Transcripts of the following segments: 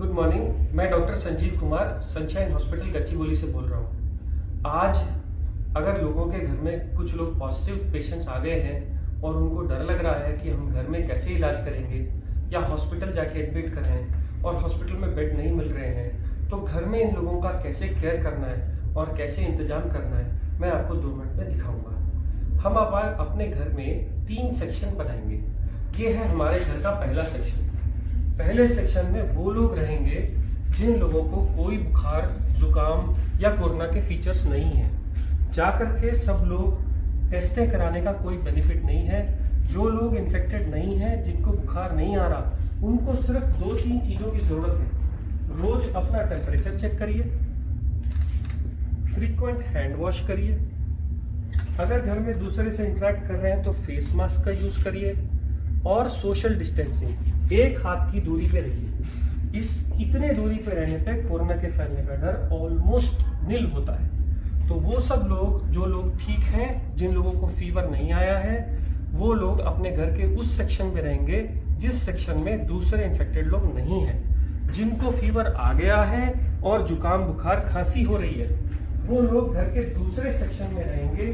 Good morning. मैं doctor Sanjeev Kumar Sunshine hospital Gachibowli से बोल रहा हूँ। आज अगर लोगों के घर में कुछ लोग पॉजिटिव पेशेंट्स आ गए हैं और उनको डर लग रहा है कि हम घर में कैसे इलाज करेंगे या हॉस्पिटल जाके एडमिट कर रहे हैं और हॉस्पिटल में बेड नहीं मिल रहे हैं, तो घर में इन लोगों का कैसे केयर करना है और कैसे इंतजाम करना है, मैं आपको 2 मिनट में दिखाऊंगा। हम अपने घर में 3 सेक्शन बनाएंगे। ये है हमारे घर का पहला सेक्शन। पहले सेक्शन में वो लोग रहेंगे जिन लोगों को कोई बुखार, जुकाम या कोरोना के फीचर्स नहीं है। जाकर के सब लोग टेस्टें कराने का कोई बेनिफिट नहीं है। जो लोग इन्फेक्टेड नहीं है, जिनको बुखार नहीं आ रहा, उनको सिर्फ 2-3 चीज़ों की ज़रूरत है। रोज अपना टेम्परेचर चेक करिए, फ्रीक्वेंट हैंड वॉश करिए, अगर घर में दूसरे से इंटरेक्ट कर रहे हैं तो फेस मास्क का यूज़ करिए और सोशल डिस्टेंसिंग, 1 हाथ की दूरी पे रहिए। इतने दूरी पे रहने पे कोरोना के फैलने का डर ऑलमोस्ट निल होता है। तो वो सब लोग, जो लोग ठीक हैं, जिन लोगों को फीवर नहीं आया है, वो लोग अपने घर के उस सेक्शन में रहेंगे जिस सेक्शन में दूसरे इन्फेक्टेड लोग नहीं हैं। जिनको फीवर आ गया है और जुकाम, बुखार, खांसी हो रही है, वो लोग घर के दूसरे सेक्शन में रहेंगे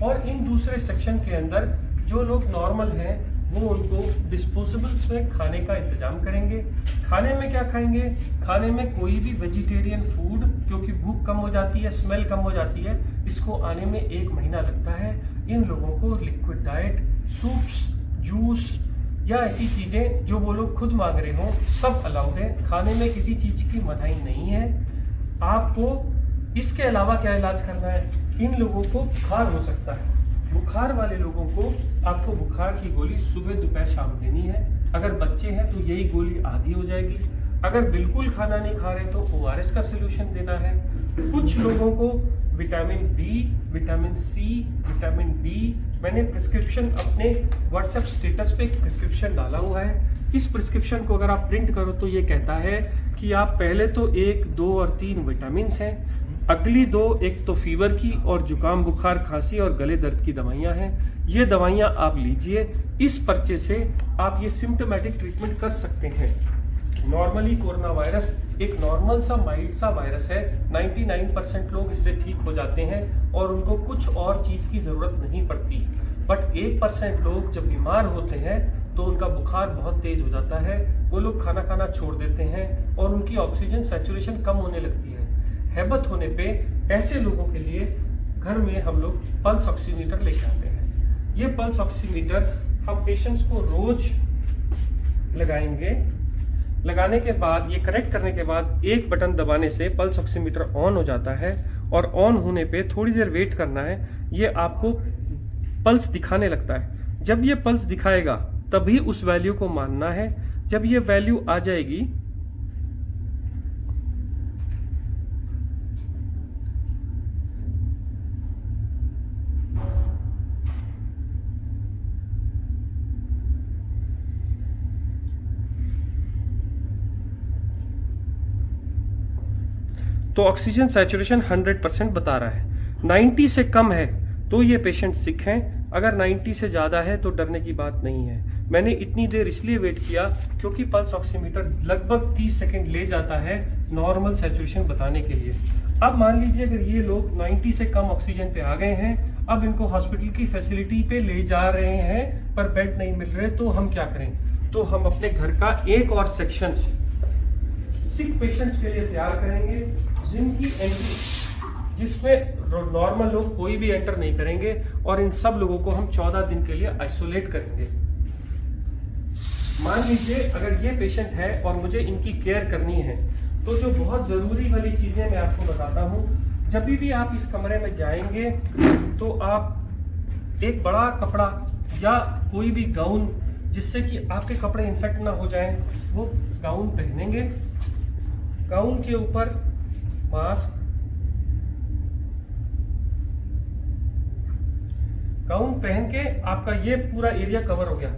और इन दूसरे सेक्शन के अंदर जो लोग नॉर्मल हैं वो उनको डिस्पोजेबल्स में खाने का इंतजाम करेंगे। खाने में क्या खाएंगे? खाने में कोई भी वेजिटेरियन फूड, क्योंकि भूख कम हो जाती है, स्मेल कम हो जाती है, इसको आने में 1 महीना लगता है। इन लोगों को लिक्विड डाइट, सूप्स, जूस या ऐसी चीज़ें जो वो लोग खुद मांग रहे हों, सब अलाउड है। खाने में किसी चीज़ की मनाही नहीं है। आपको इसके अलावा क्या इलाज करना है? इन लोगों को बुखार हो सकता है। बुखार वाले लोगों को आपको बुखार की गोली सुबह, दोपहर, शाम देनी है। अगर बच्चे हैं तो यही गोली आधी हो जाएगी। अगर बिल्कुल खाना नहीं खा रहे तो ORS का सोल्यूशन देना है। कुछ लोगों को vitamin B, vitamin C, vitamin B, मैंने प्रिस्क्रिप्शन अपने व्हाट्सएप स्टेटस पे एक प्रिस्क्रिप्शन डाला हुआ है। इस प्रिस्क्रिप्शन को अगर आप प्रिंट करो तो ये कहता है कि आप पहले तो 1, 2 और 3 विटामिन हैं, अगली 2, एक तो फीवर की और जुकाम, बुखार, खांसी और गले दर्द की दवाइयाँ हैं। ये दवाइयाँ आप लीजिए। इस पर्चे से आप ये सिम्टोमेटिक ट्रीटमेंट कर सकते हैं। नॉर्मली कोरोना वायरस एक नॉर्मल सा, माइल्ड सा वायरस है। 99% लोग इससे ठीक हो जाते हैं और उनको कुछ और चीज़ की ज़रूरत नहीं पड़ती। बट 1% लोग जब बीमार होते हैं तो उनका बुखार बहुत तेज हो जाता है, वो लोग खाना खाना छोड़ देते हैं और उनकी ऑक्सीजन सैचुरेशन कम होने लगती है। हैबत होने पे ऐसे लोगों के लिए घर में हम लोग पल्स ऑक्सीमीटर लेके आते हैं। ये पल्स ऑक्सीमीटर हम पेशेंट्स को रोज लगाएंगे। लगाने के बाद, ये कनेक्ट करने के बाद, एक बटन दबाने से पल्स ऑक्सीमीटर ऑन हो जाता है और ऑन होने पे थोड़ी देर वेट करना है। ये आपको पल्स दिखाने लगता है। जब ये पल्स दिखाएगा तभी उस वैल्यू को मानना है। जब ये वैल्यू आ जाएगी तो ऑक्सीजन सैचुरेशन 100% बता रहा है। 90 से कम है तो ये पेशेंट सिक हैं। अगर 90 से ज़्यादा है तो डरने की बात नहीं है। मैंने इतनी देर इसलिए वेट किया क्योंकि पल्स ऑक्सीमीटर लगभग 30 सेकंड ले जाता है नॉर्मल सैचुरेशन बताने के लिए। अब मान लीजिए अगर ये लोग 90 से कम ऑक्सीजन पे आ गए हैं, अब इनको हॉस्पिटल की फैसिलिटी पे ले जा रहे हैं पर बेड नहीं मिल रहे, तो हम क्या करें? तो हम अपने घर का एक और सेक्शन सिक पेशेंट्स के लिए तैयार करेंगे, जिनकी एंट्री, जिसमें नॉर्मल लोग कोई भी एंटर नहीं करेंगे, और इन सब लोगों को हम 14 दिन के लिए आइसोलेट करेंगे। मान लीजिए अगर ये पेशेंट है और मुझे इनकी केयर करनी है, तो जो बहुत ज़रूरी वाली चीज़ें मैं आपको बताता हूँ। जब भी आप इस कमरे में जाएंगे तो आप एक बड़ा कपड़ा या कोई भी गाउन, जिससे कि आपके कपड़े इन्फेक्ट ना हो जाएं, वो गाउन पहनेंगे। गाउन के ऊपर मास्क, गाउन पहन के आपका ये पूरा एरिया कवर हो गया।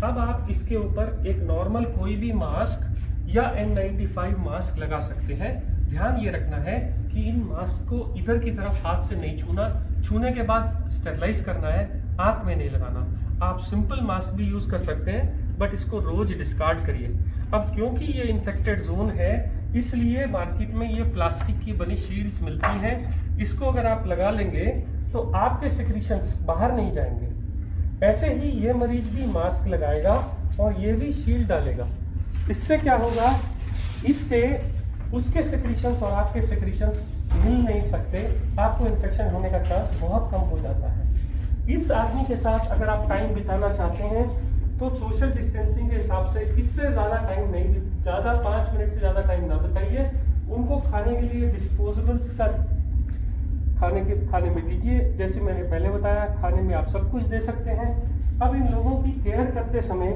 अब आप इसके ऊपर एक नॉर्मल कोई भी मास्क या N95 मास्क लगा सकते हैं। ध्यान ये रखना है कि इन मास्क को इधर की तरफ हाथ से नहीं छूना, छूने के बाद स्टेरलाइज करना है, आंख में नहीं लगाना। आप सिंपल मास्क भी यूज कर सकते हैं, बट इसको रोज डिस्कार्ड करिए। अब क्योंकि ये इन्फेक्टेड जोन है, इसलिए मार्केट में ये प्लास्टिक की बनी शील्ड्स मिलती हैं। इसको अगर आप लगा लेंगे तो आपके सिक्रीशंस बाहर नहीं जाएंगे। ऐसे ही ये मरीज भी मास्क लगाएगा और ये भी शील्ड डालेगा। इससे क्या होगा, इससे उसके सिक्रीशंस और आपके सिक्रीशंस मिल नहीं सकते, आपको इन्फेक्शन होने का चांस बहुत कम हो जाता है। इस आदमी के साथ अगर आप टाइम बिताना चाहते हैं तो सोशल डिस्टेंसिंग के हिसाब से इससे ज़्यादा टाइम नहीं, ज़्यादा 5 मिनट से ज़्यादा टाइम ना बिताइए। उनको खाने के लिए डिस्पोजेबल्स का खाने में दीजिए। जैसे मैंने पहले बताया, खाने में आप सब कुछ दे सकते हैं। अब इन लोगों की केयर करते समय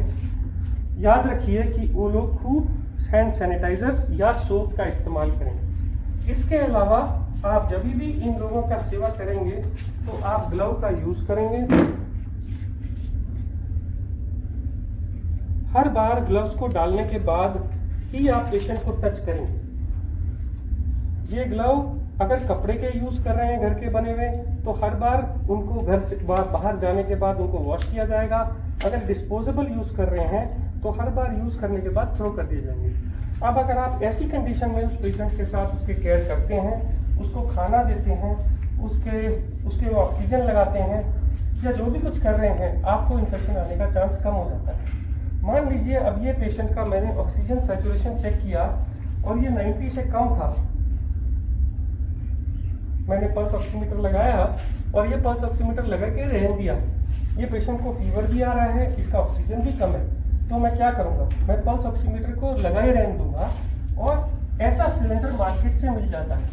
याद रखिए कि वो लोग खूब हैंड सैनिटाइजर्स या सोप का इस्तेमाल करें। इसके अलावा आप जब भी इन लोगों का सेवा करेंगे तो आप ग्लव का यूज करेंगे। हर बार ग्लव्स को डालने के बाद ही आप पेशेंट को टच करेंगे। ये ग्लव अगर कपड़े के यूज कर रहे हैं घर के बने हुए, तो हर बार उनको घर से बाहर जाने के बाद उनको वॉश किया जाएगा। अगर डिस्पोजेबल यूज कर रहे हैं तो हर बार यूज करने के बाद थ्रो कर दिए जाएंगे। अब अगर आप ऐसी कंडीशन में उस पेशेंट के साथ उसकी केयर करते हैं, उसको खाना देते हैं, उसके ऑक्सीजन लगाते हैं या जो भी कुछ कर रहे हैं, आपको इन्फेक्शन आने का चांस कम हो जाता है। मान लीजिए अब ये पेशेंट का मैंने ऑक्सीजन सैचुरेशन चेक किया और ये 90 से कम था। मैंने पल्स ऑक्सीमीटर लगाया और ये पल्स ऑक्सीमीटर लगा के रहने दिया। ये पेशेंट को फीवर भी आ रहा है, इसका ऑक्सीजन भी कम है, तो मैं क्या करूंगा, मैं पल्स ऑक्सीमीटर को लगा ही रहने दूंगा। और ऐसा सिलेंडर मार्केट से मिल जाता है,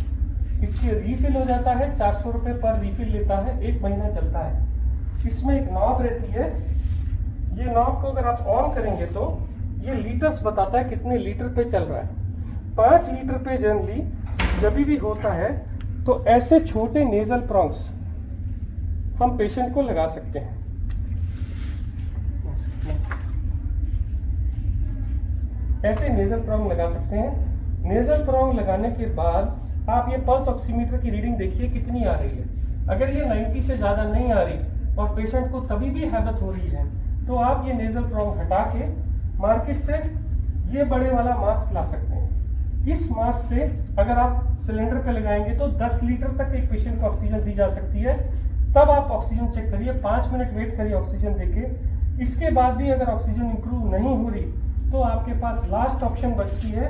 इसके रीफिल हो जाता है, 400 रुपये पर रीफिल लेता है, 1 महीना चलता है। इसमें एक नॉब रहती है, ये नॉब को अगर आप ऑन करेंगे तो ये लीटर्स बताता है कितने लीटर पे चल रहा है। 5 लीटर पे जनरली जब भी होता है तो ऐसे छोटे नेजल प्रॉन्ग्स हम पेशेंट को लगा सकते हैं। ऐसे नेजल प्रॉन्ग लगा सकते हैं। नेजल प्रॉन्ग लगाने के बाद आप ये पल्स ऑक्सीमीटर की रीडिंग देखिए कितनी आ रही है। अगर ये 90 से ज़्यादा नहीं आ रही और पेशेंट को तभी भी हैबत हो रही है, तो आप ये नेजल प्रॉन्ग हटा के मार्केट से ये बड़े वाला मास्क ला सकते हैं। इस मास्क से अगर आप सिलेंडर पे लगाएंगे तो 10 लीटर तक एक पेशेंट को ऑक्सीजन दी जा सकती है। तब आप ऑक्सीजन चेक करिए, 5 मिनट वेट करिए ऑक्सीजन देके। इसके बाद भी अगर ऑक्सीजन इंप्रूव नहीं हो रही तो आपके पास लास्ट ऑप्शन बचती है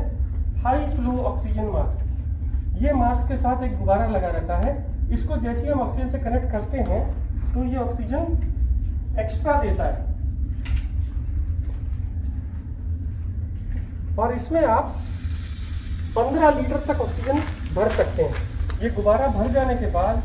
हाई फ्लो ऑक्सीजन मास्क। ये मास्क के साथ एक गुब्बारा लगा रहता है, इसको जैसे ही हम ऑक्सीजन से कनेक्ट करते हैं तो ये ऑक्सीजन एक्स्ट्रा देता है और इसमें आप 15 लीटर तक ऑक्सीजन भर सकते हैं। ये गुब्बारा भर जाने के बाद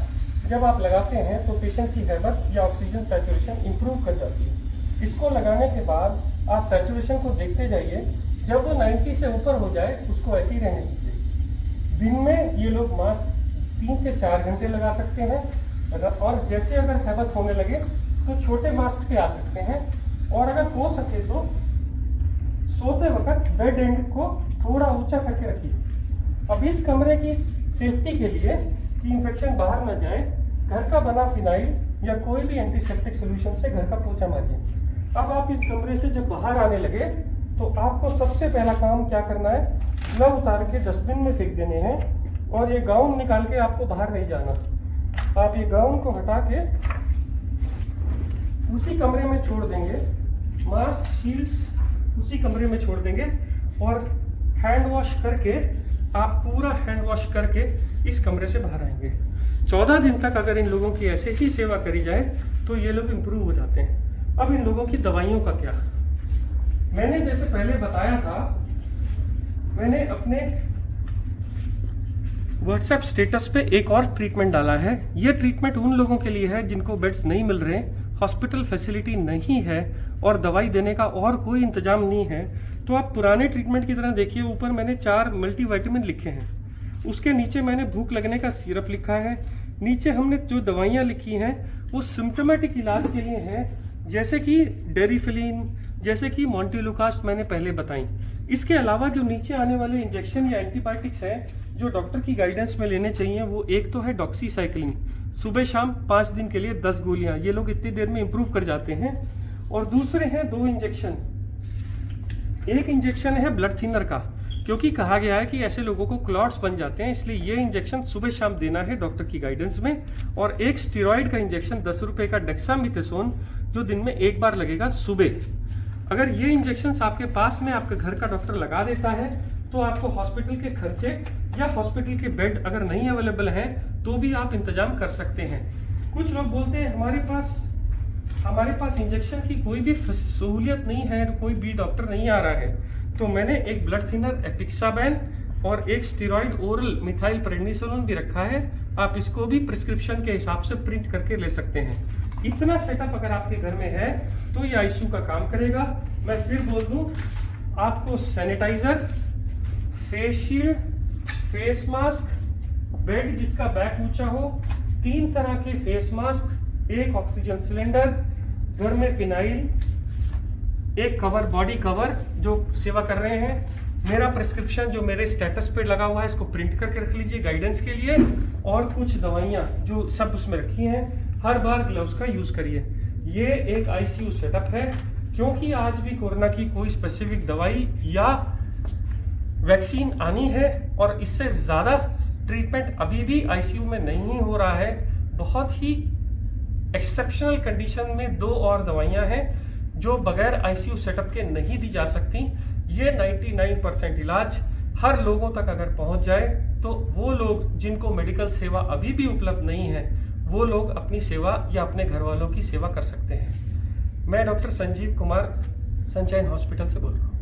जब आप लगाते हैं तो पेशेंट की हैबत या ऑक्सीजन सैचुरेशन इंप्रूव कर जाती है। इसको लगाने के बाद आप सैचुरेशन को देखते जाइए, जब वो 90 से ऊपर हो जाए उसको ऐसे ही रहने दीजिए। दिन में ये लोग मास्क 3 से 4 घंटे लगा सकते हैं और जैसे अगर हैबत होने लगे तो छोटे मास्क पे आ सकते हैं। और अगर हो सके तो सोते वक्त बेड एंड को थोड़ा ऊंचा करके रखिए। अब इस कमरे की सेफ्टी के लिए कि इन्फेक्शन बाहर ना जाए, घर का बना फिनाइल या कोई भी एंटीसेप्टिक सोल्यूशन से घर का पोछा मारिए। अब आप इस कमरे से जब बाहर आने लगे तो आपको सबसे पहला काम क्या करना है, ग्लव उतार के डस्टबिन में फेंक देने हैं और ये गाउन निकाल के आपको बाहर नहीं जाना। आप ये गाउन को हटा के उसी कमरे में छोड़ देंगे, मास्क शील्ड्स उसी कमरे में छोड़ देंगे और हैंड वॉश करके आप पूरा हैंड वॉश करके इस कमरे से बाहर आएंगे। 14 दिन तक अगर इन लोगों की ऐसे ही सेवा करी जाए तो ये लोग इम्प्रूव हो जाते हैं। अब इन लोगों की दवाइयों का क्या, मैंने जैसे पहले बताया था, मैंने अपने व्हाट्सएप स्टेटस पे एक और ट्रीटमेंट डाला है। ये ट्रीटमेंट उन लोगों के लिए है जिनको बेड्स नहीं मिल रहे, हॉस्पिटल फैसिलिटी नहीं है और दवाई देने का और कोई इंतजाम नहीं है। तो आप पुराने ट्रीटमेंट की तरह देखिए, ऊपर मैंने 4 मल्टीविटामिन लिखे हैं, उसके नीचे मैंने भूख लगने का सिरप लिखा है, नीचे हमने जो दवाइयाँ लिखी हैं वो सिम्टोमेटिक इलाज के लिए हैं, जैसे कि डेरिफिलिन, जैसे कि मॉन्टेलुकास्ट मैंने पहले बताई। इसके अलावा जो नीचे आने वाले इंजेक्शन या एंटीबायोटिक्स हैं जो डॉक्टर की गाइडेंस में लेने चाहिए, वो एक तो है डॉक्सीसाइक्लिन, सुबह शाम 5 दिन के लिए 10 गोलियां, ये लोग इतनी देर में इंप्रूव कर जाते हैं। और दूसरे हैं 2 इंजेक्शन एक इंजेक्शन है ब्लड थिनर का, क्योंकि कहा गया है कि ऐसे लोगों को क्लॉट्स बन जाते हैं, इसलिए ये इंजेक्शन सुबह शाम देना है डॉक्टर की गाइडेंस में। और एक स्टेरॉइड का इंजेक्शन 10 रुपए का डेक्सामेथासोन, जो दिन में एक बार लगेगा सुबह। अगर ये इंजेक्शन आपके पास में आपके घर का डॉक्टर लगा देता है तो आपको हॉस्पिटल के खर्चे या हॉस्पिटल के बेड अगर नहीं अवेलेबल है तो भी आप इंतजाम कर सकते हैं। कुछ लोग बोलते हैं हमारे पास इंजेक्शन की कोई भी सहूलियत नहीं है, कोई भी डॉक्टर नहीं आ रहा है। तो मैंने एक ब्लड थिनर एपिक्साबैन और एक स्टेरॉइड ओरल मिथाइल प्रेडनिसोलोन भी रखा है। आप इसको भी प्रिस्क्रिप्शन के हिसाब से प्रिंट करके ले सकते हैं। इतना सेटअप अगर आपके घर में है तो ये आईसीयू का काम करेगा। मैं फिर बोल दूं, आपको sanitizer, face shield, face mask, bed जिसका बैक ऊंचा हो, 3 तरह के फेस मास्क, एक ऑक्सीजन सिलेंडर, घर में फिनाइल, एक कवर, बॉडी कवर जो सेवा कर रहे हैं। मेरा प्रिस्क्रिप्शन जो मेरे स्टेटस पे लगा हुआ है इसको प्रिंट करके रख लीजिए गाइडेंस के लिए, और कुछ दवाइयाँ जो सब उसमें रखी हैं। हर बार ग्लव्स का यूज करिए। ये एक आईसीयू सेटअप है, क्योंकि आज भी कोरोना की कोई स्पेसिफिक दवाई या वैक्सीन आनी है और इससे ज्यादा ट्रीटमेंट अभी भी आईसीयू में नहीं हो रहा है। बहुत ही एक्सेप्शनल कंडीशन में 2 और दवाइयां हैं जो बगैर आईसीयू सेटअप के नहीं दी जा सकती। ये 99% इलाज हर लोगों तक अगर पहुंच जाए तो वो लोग जिनको मेडिकल सेवा अभी भी उपलब्ध नहीं है वो लोग अपनी सेवा या अपने घर वालों की सेवा कर सकते हैं। मैं doctor Sanjeev Kumar Sunshine hospital से बोल रहा हूँ।